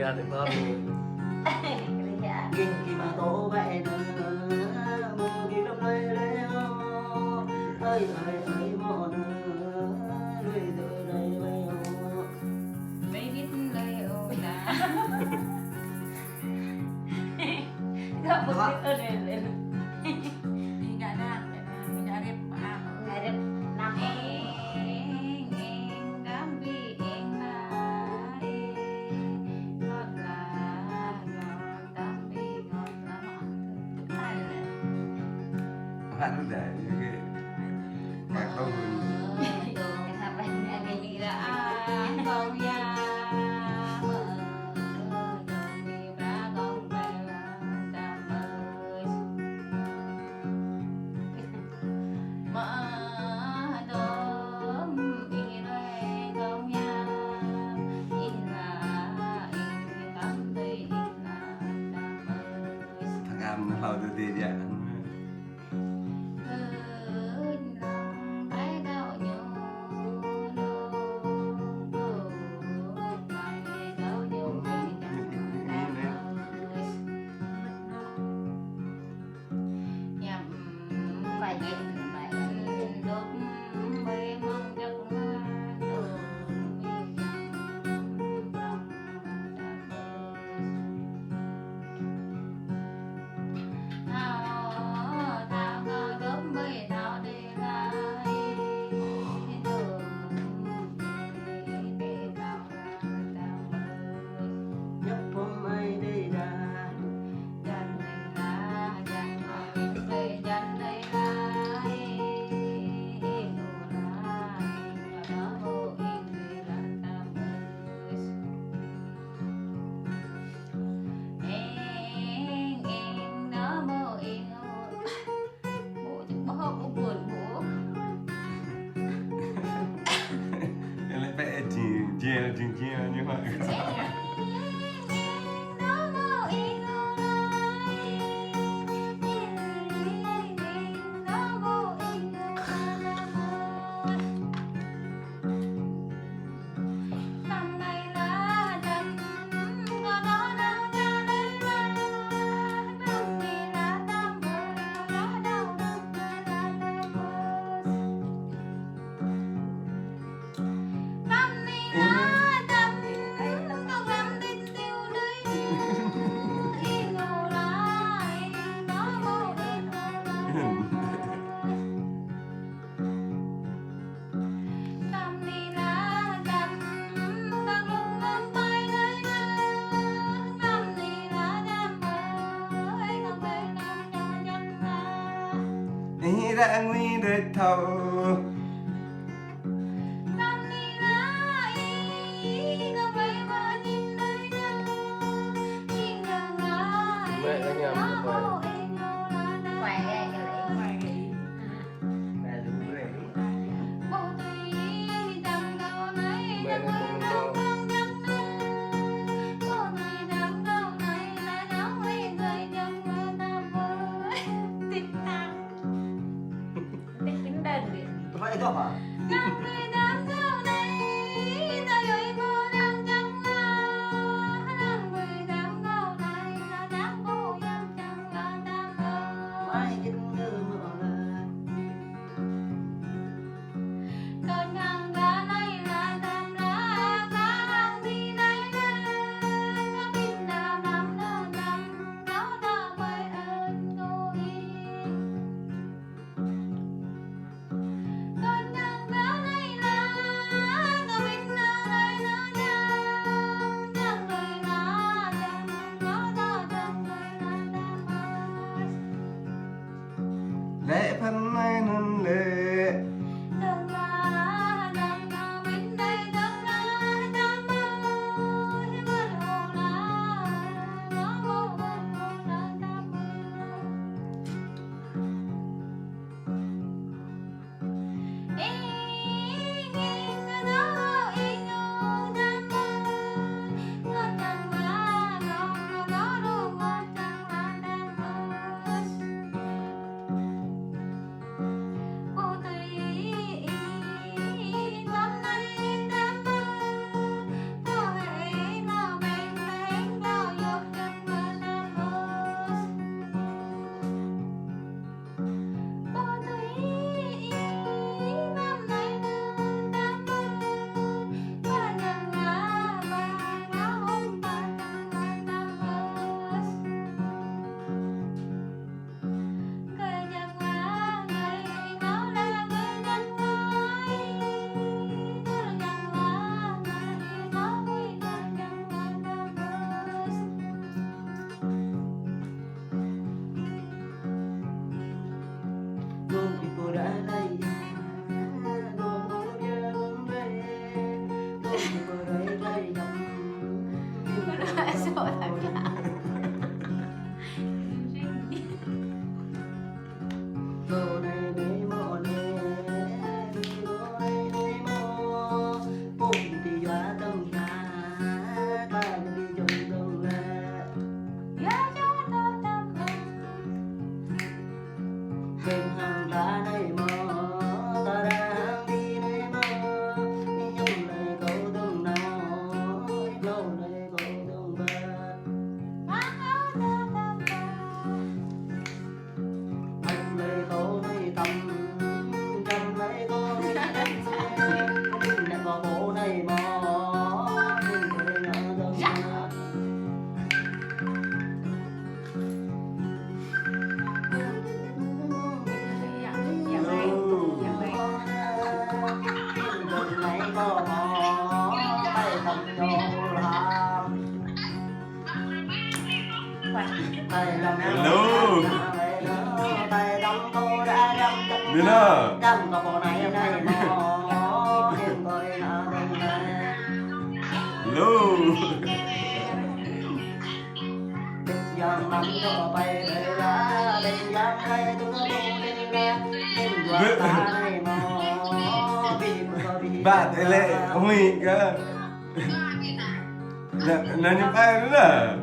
Korea thì ngon luôn. Kinh khi mà tổ vậy nữa mùa đi trong nơi đây ơi mò nữa nuôi từ đây bay mấy biết lời ôi đã gak begitu deh nggak ada nggak ada nama kambi ngon là kambi ngon hát nó để cái các câu kenapa agak gila kau ya thằng em nó lâu từ tiền vậy phải vậy phải đốt bê mong giấc nhấp hôm ai đây đã em lại vẽ chia như vậy ý đã nguy đời thầu Mẹ anh em một bài. mẹ đúng rồi Mẹ anh cũng lo. vậy đó hả mai ít ngơ mơ em coi là tình này Lu. tình giang nắng cho bay đời lá tình giang hay tôi có tình ra tình giang ta này mò vì Bạn thế lệ không mì cơ. Là như vậy nữa là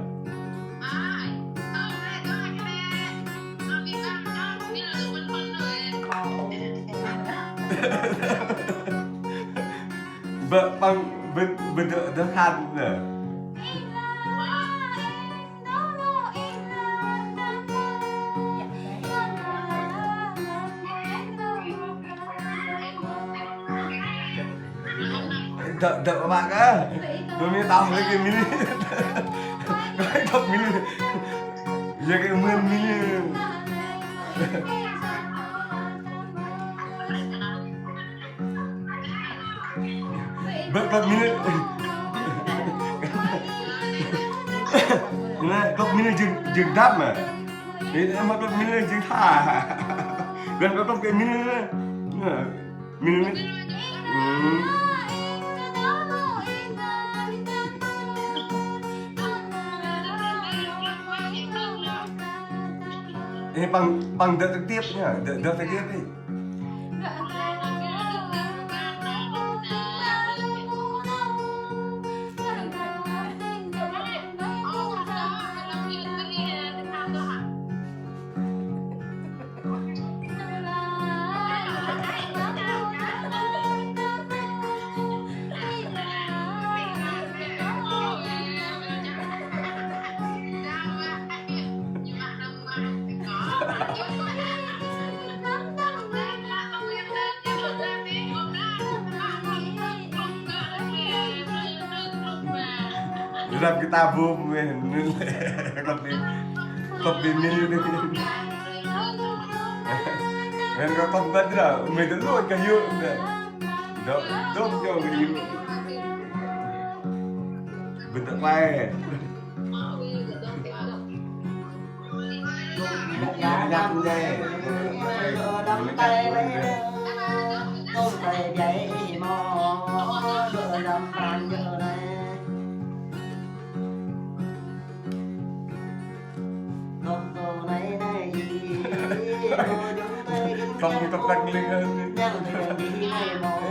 vợ bằng bên thợ nó khăn nữa. Thợ các bạn á, tôi mới tao lấy cái mini, cái cặp mini, giờ cái nguyên mini. Vợ cặp mini, này cặp mini dừng đáp mà, thế em cặp mini dừng thả, gần có cặp cái mini nữa, mini. Bằng đợt trực tiếp nhá, đợt trực tiếp đi. Làm cái ta vô mình còn bị mini đi nên có con vật đó mình đứng luôn cả hiệu đó tốt cho người yêu bình tĩnh bay nhạc đây đắm tay tôi tay dậy mò đưa đắm bàn giờ này con cô này này gì không tập tành lên hơn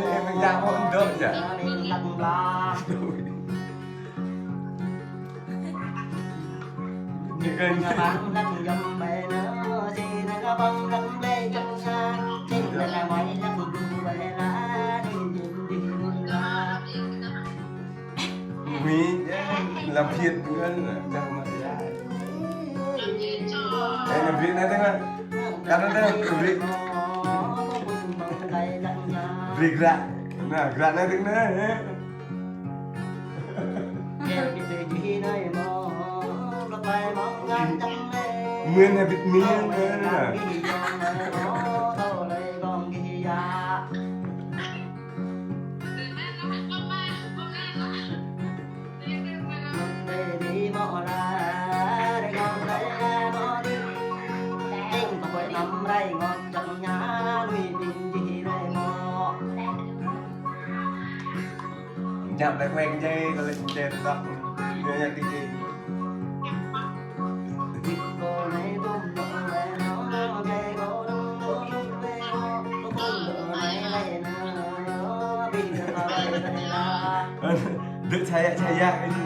em đang hôn đỡ nhỉ những cái bạn đang dòng bè nữa thì này có băng lắm đây trong xa nên là ngoài lắm cùng về lá đi ra Mỹ làm phiền nữa đang mà em làm việc này thế mà các nó đây việc việc rạ nè rạ này đứng nữa nguyên là việc miên nữa nè nhằm lại quen dây rồi lên trên đó người nhạc đi gì đứa saya cái gì